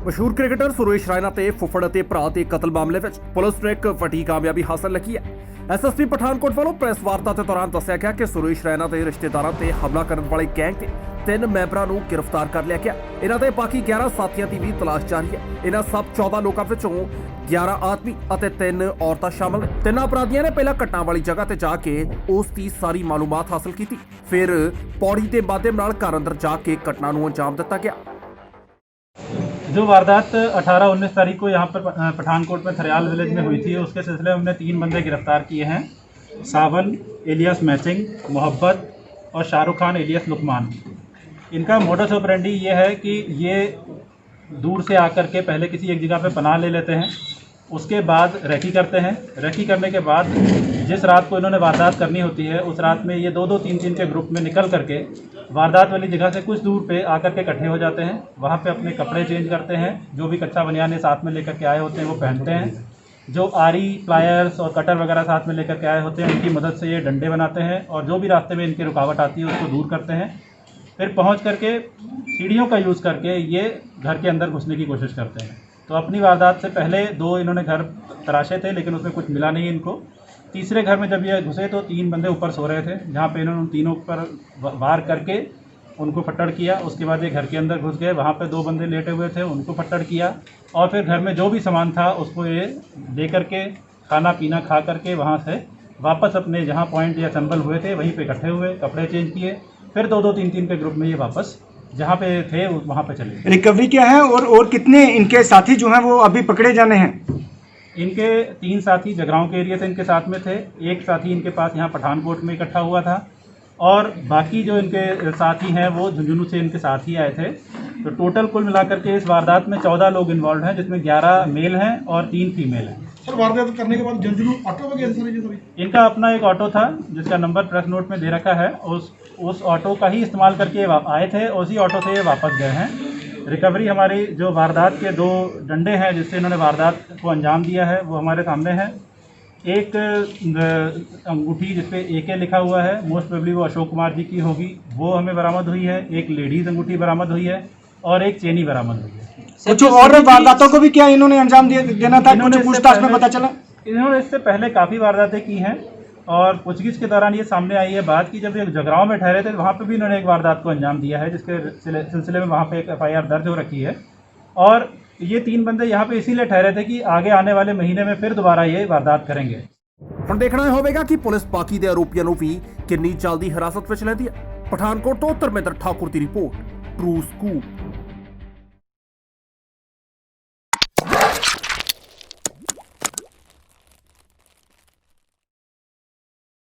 ਮਸ਼ਹੂਰ ਕ੍ਰਿਕਟਰ ਸੁਰੇਸ਼ ਰੈਨਾ ਤੇ ਫੁੱਫੜ ਅਤੇ ਭਰਾ ਦੇ ਕਤਲ ਮਾਮਲੇ ਵਿੱਚ ਪੁਲਿਸ ਨੇ ਇੱਕ ਵੱਡੀ ਕਾਮਯਾਬੀ ਹਾਸਲ ਲੱਗੀ ਹੈ। ਐਸਐਸਪੀ ਪਠਾਨਕੋਟ ਵੱਲੋਂ ਪ੍ਰੈਸ ਵਾਰਤਾ ਦੇ ਦੌਰਾਨ ਦੱਸਿਆ ਗਿਆ ਕਿ ਸੁਰੇਸ਼ ਰੈਨਾ ਦੇ ਰਿਸ਼ਤੇਦਾਰਾਂ ਤੇ ਹਮਲਾ ਕਰਨ ਵਾਲੇ ਗੈਂਗ ਦੇ 3 ਮੈਂਬਰਾਂ ਨੂੰ ਗ੍ਰਿਫਤਾਰ ਕਰ ਲਿਆ ਗਿਆ। ਇਹਨਾਂ ਦੇ ਬਾਕੀ 11 ਸਾਥੀਆਂ ਦੀ ਵੀ ਤਲਾਸ਼ ਜਾਰੀ ਹੈ। ਇਹਨਾਂ ਸਭ 14 ਲੋਕਾਂ ਵਿੱਚੋਂ 11 ਆਦਮੀ ਅਤੇ 3 ਔਰਤਾਂ ਸ਼ਾਮਲ ਨੇ। ਤਿੰਨਾਂ ਅਪਰਾਧੀਆਂ ਨੇ ਪਹਿਲਾਂ ਘਟਨਾ ਵਾਲੀ ਜਗ੍ਹਾ ਤੇ ਜਾ ਕੇ ਉਸ ਦੀ ਸਾਰੀ ਮਾਲੂਮਾਤ ਹਾਸਲ ਕੀਤੀ, ਫਿਰ ਪੌੜੀ ਦੇ ਮਾਧਿਅਮ ਨਾਲ ਘਰ ਅੰਦਰ ਜਾ ਕੇ ਘਟਨਾ ਨੂੰ ਅੰਜਾਮ ਦਿੱਤਾ ਗਿਆ। जो वारदात 18-19 तारीख को यहाँ पर पठानकोट में थरियाल विलेज में हुई थी, उसके सिलसिले में हमने 3 बंदे गिरफ्तार किए हैं। सावन एलियास मैचिंग, मोहब्बत और शाहरुख खान एलियास लुकमान। इनका मोडस ऑपरेंडी ये है कि ये दूर से आकर के पहले किसी एक जगह पे पनाह ले लेते हैं, उसके बाद रेकी करते हैं। रेकी करने के बाद जिस रात को इन्होंने वारदात करनी होती है उस रात में ये 2-2, 3-3 के ग्रुप में निकल करके वारदात वाली जगह से कुछ दूर पे आकर के इकट्ठे हो जाते हैं। वहाँ पे अपने कपड़े चेंज करते हैं, जो भी कच्चा बनियाने साथ में लेकर के आए होते हैं वो पहनते हैं। जो आरी, प्लायर्स और कटर वगैरह साथ में लेकर के आए होते हैं उनकी मदद से ये डंडे बनाते हैं और जो भी रास्ते में इनकी रुकावट आती है उसको दूर करते हैं। फिर पहुँच करके सीढ़ियों का यूज़ करके ये घर के अंदर घुसने की कोशिश करते हैं। तो अपनी वारदात से पहले 2 इन्होंने घर तराशे थे लेकिन उसमें कुछ मिला नहीं इनको। तीसरे घर में जब ये घुसे तो 3 बंदे ऊपर सो रहे थे, जहाँ पे इन्होंने उन तीनों पर वार करके उनको फट्टड़ किया। उसके बाद ये घर के अंदर घुस गए, वहाँ पे 2 बंदे लेटे हुए थे, उनको फट्टड़ किया और फिर घर में जो भी सामान था उसको ये ले करके खाना पीना खा करके वहाँ से वापस अपने जहाँ पॉइंट या संबल हुए थे वहीं पे इकट्ठे हुए, कपड़े चेंज किए, फिर 2-2, 3-3 के ग्रुप में ये वापस जहाँ पे थे वहाँ पे चले। रिकवरी क्या है और कितने इनके साथी जो हैं वो अभी पकड़े जाने हैं? इनके 3 साथी जगरांव के एरिया से इनके साथ में थे, एक साथी इनके पास यहाँ पठानकोट में इकट्ठा हुआ था और बाकी जो इनके साथी हैं वो झुंझुनू से इनके साथ ही आए थे। तो टोटल कुल मिलाकर के इस वारदात में 14 लोग इन्वॉल्व हैं, जिसमें 11 मेल हैं और 3 फीमेल हैं। सर, वारदात करने के बाद झुंझुनू ऑटो में गए सर? इनका अपना एक ऑटो था जिसका नंबर प्रेस नोट में दे रखा है, उस ऑटो का ही इस्तेमाल करके ये आए थे, उसी ऑटो से ये वापस गए हैं। रिकवरी हमारी जो वारदात के 2 डंडे हैं जिससे इन्होंने वारदात को अंजाम दिया है वो हमारे सामने है। एक अंगूठी जिसपे AK लिखा हुआ है, मोस्ट प्रोबेबली वो अशोक कुमार जी की होगी, वो हमें बरामद हुई है। एक लेडीज़ अंगूठी बरामद हुई है और एक चेनी बरामद हुई है। कुछ और वारदातों को भी क्या इन्होंने अंजाम देना था? कुछ पूछताछ में पता चला? इन्होंने इससे पहले काफ़ी वारदातें की हैं और पूछगिछ के दौरान ये सामने आई है बात कि जब ये जगरांव में ठहरे थे वहाँ पे भी इन्होंने एक वारदात को अंजाम दिया है, जिसके सिलसिले में वहाँ पे एक FIR दर्ज हो रखी है। और ये 3 बंदे यहाँ पे इसीलिए ठहरे थे कि आगे आने वाले महीने में फिर दोबारा ये वारदात करेंगे। ਹੁਣ ਦੇਖਣਾ ਇਹ ਹੋਵੇਗਾ ਕਿ ਪੁਲਿਸ ਬਾਕੀ ਦੇ ਆਰੋਪੀਆਂ ਨੂੰ ਵੀ ਕਿੰਨੀ ਜਲਦੀ ਹਿਰਾਸਤ ਵਿੱਚ ਲੈਂਦੀ ਹੈ। ਪਠਾਨਕੋਟ ਤੋਂ ਧਰਮਿੰਦਰ ਠਾਕੁਰ ਦੀ ਰਿਪੋਰਟ, ਟਰੂ ਸਕੂਪ।